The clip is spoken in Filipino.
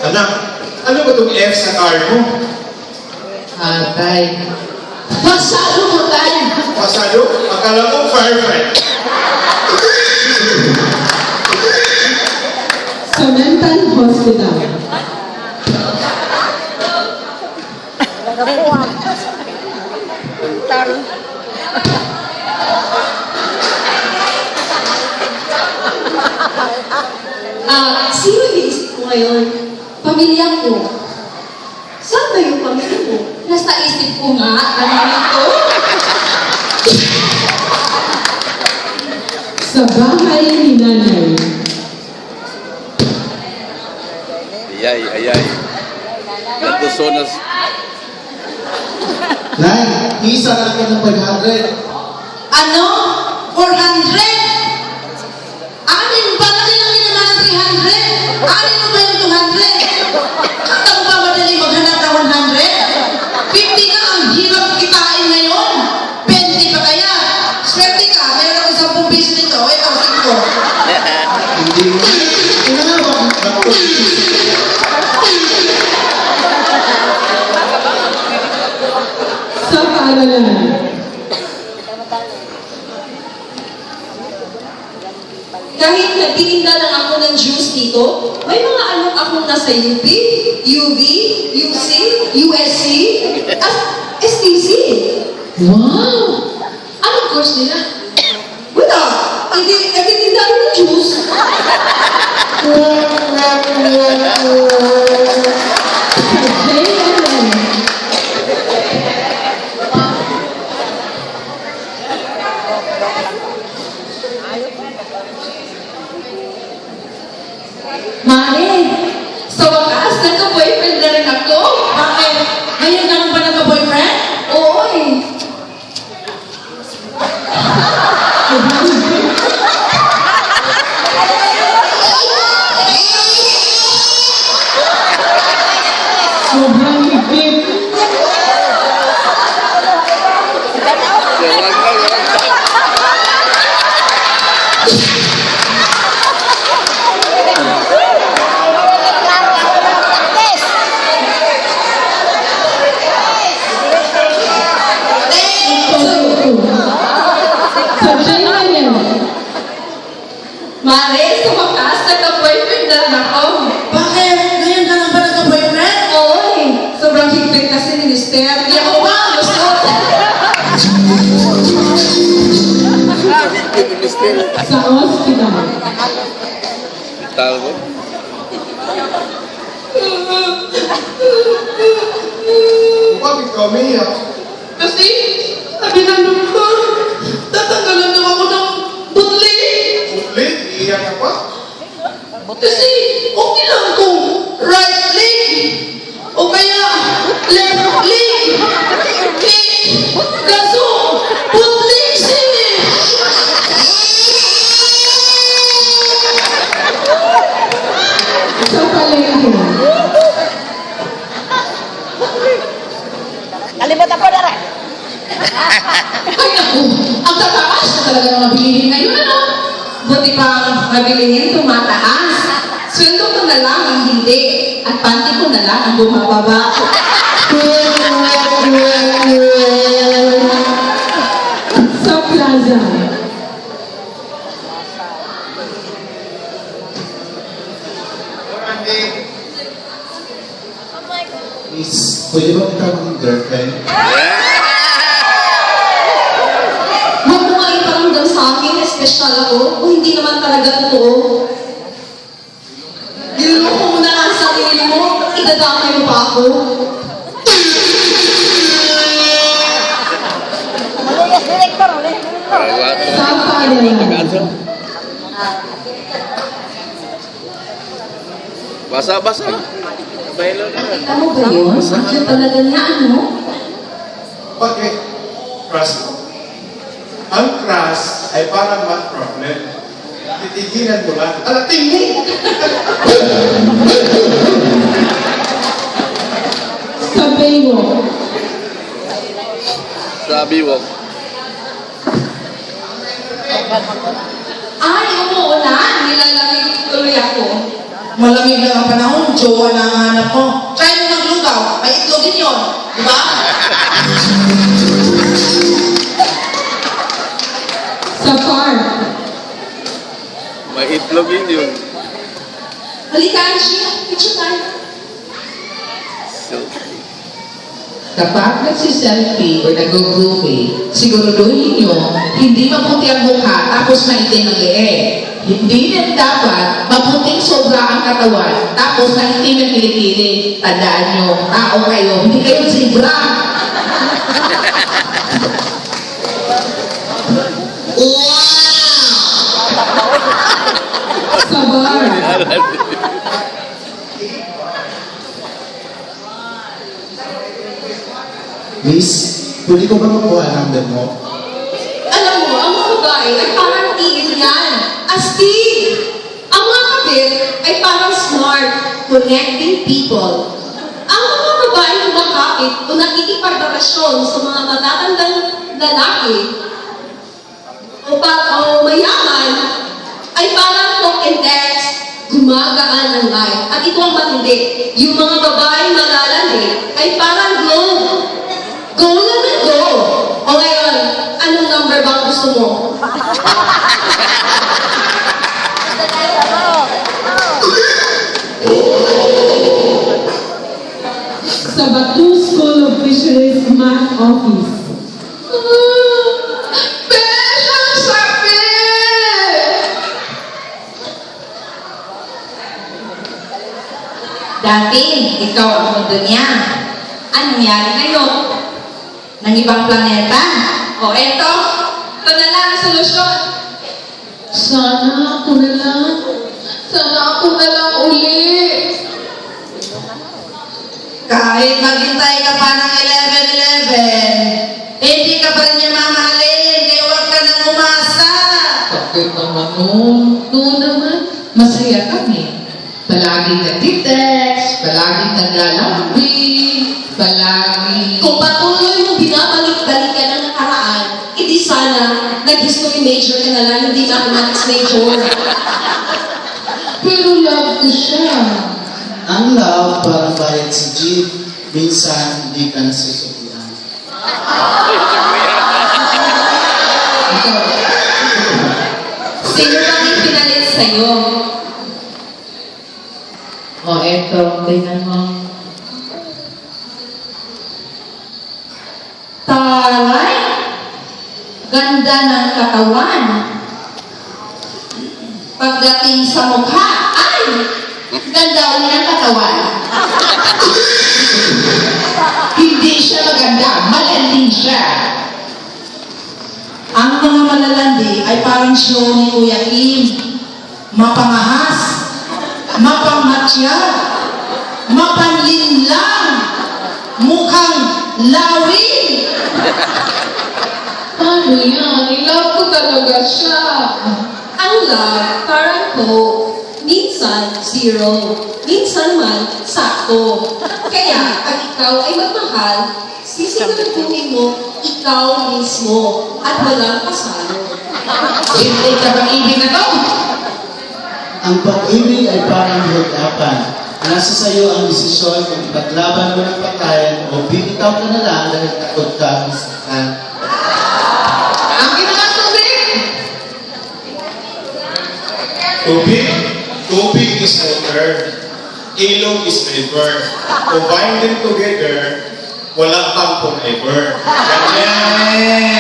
Anak, ano ba itong F sa card mo? Tay. Pasalo mo, tay. Pasado? Akala ko firefight. Sa mental hospital. Sino iniisip ko ngayon? Pamilya ko. Saan ba yung pamilya ko? Nasa isip ko nga, ano ito? Sa bahay ni nanay. Ayay. Ganto sonas. Nay, isa lang ka ng 500. Ano? 400? Anin ba na lang naman ang 300? Anin mo ba yung 200? Kata mo ba madali maghanap ng 100? 50 nga ang hirap kitain ngayon. 20 pa kaya? Swerte ka, meron ako 10 piso nito. Ito, 5. Hindi mo. Ina nga ba? Sa paaralan. Kahit nagtitinda lang ako ng juice dito, may mga anak akong nasa UP, UV, UC, USC, at STC. Wow! Anong course nila? Wala! Nagtitinda lang ng juice. Mare, sa wakas, nagka-boyfriend na rin ako. Bakit? Ngayon ka lang ba nagka-boyfriend? Oo eh. Sobrang higpit. Mare, sa wakas, nagka-boyfriend na rin ako. Bakit? Ngayon ka lang ba nagka-boyfriend? Oo eh. Sobrang higpit kasi ni Mister. Di ako ba? Sa hospital. Tao ko? Bakit ka umiyak? Kasi, sabi ng doktor, tatanggalan daw ako ng butli. Ulit, iiyak ka pa? Kasi, okay lang kung right leg. O kaya, left leg. Kaso, butli siya. Sa palengke. Kalimutan po na rin. Ay naku, ang tataas na talaga ng mabilihin ngayon, ano? Buti pa mabilihin tumataas. Sweldo ko na lang ang hindi, at panty ko na lang ang bumababa. Sa plaza. Please, pwede ba kita maging girlfriend? Huwag mo nga iparamdam sa akin, espesyal ako, o hindi naman talaga totoo. Niluloko mo na lang sa sarili mo, idadamay mo pa ako. Malayas director ulit. Sa paaralan. Basa-basa. Baylo na. Nakita mo ba yun? Ang cute talaga niya, ano? Bakit? Crush mo? Ang crush ay parang math problem. Titigilan mo lang. Alating mo! Sa Baywalk. Sabi mo. Ay, umuulan. Nilalamig tuloy ako. Malamig lang ang panahon, jowa na ang hanap mo. Try mo maglugaw, may itlog din yun. Di ba? Sa park. May itlog yun. Halika, Angie. Picture tayo. So, Kapag nagsiselfie o nag-groupie, siguraduhin nyo, hindi maputi ang mukha tapos maitim ang leeg. Hindi rin dapat maputing sobra ang katawan tapos maitim ang kilikili. Tandaan nyo, tao kayo, hindi kayo zebra. Sa bar. Miss, pwede ko ba makuha ang number mo? Alam mo, ang mga babae ay parang tigil yan. Astig! Ang mga kabit ay parang smart, connecting people. Ang mga babae kumakapit o nakikipagrelasyon sa mga matatandang lalaki o mayaman ay parang talk and text, gumagaan ng life. At ito ang matindi. Yung mga babae malalandi ay parang globe. Go lang na go. O ngayon, anong number bang gusto mo? Sa Batu School of Fisheries Math Office. Besh, ang sakit! Dati, ikaw ang mundo niya. Anong nangyari ngayon? Nang ibang planeta? O eto, ito na lang ang solusyon. Sana ako na lang. Sana ako na lang uli. Kahit maghintay ka pa ng 11-11, hindi ka pa rin niya mamahalin, kaya huwag ka nang umasa. Bakit naman noon? Noon naman, masaya kami. Palaging nag-text, palaging naglalambing, palaging... Kung patuloy mong binabalik-balikan ang nakaraan, hindi sana nag-history major ka na lang, hindi mathematics major. Pero love ko siya. Ang love parang bayad sa jeep. Minsan, hindi ka nasusukian. Ikaw, Sino bang ipinalit sa'yo? o eto, tingnan mo. Taray! Ganda ng katawan. Pagdating sa mukha, ay! Ganda ulit ng katawan. Hindi siya maganda, malanding siya. Ang mga malalandi ay parang show ni Kuya Kim. Mapangahas, mapangmatya, mapanlinlang, mukhang lawin. Ano yan? I-love ko talaga siya. Ang love, parang Coke, minsan zero, minsan man sakto. Kaya, pag ikaw ay magmahal, sisiguraduhin mo ikaw mismo at walang kasalo. Hindi ka pag-ibig na to. Ang pag-ibig ay parang hirapan. Nasa sa iyo ang desisyon kung ipaglaban mo ng patayan o bibitaw ka na lang dahil takot ka masaktan. Ang ginawa tubig. Tubig is water. Ilog is river. Combine them together, wala pang forever. Ganyan!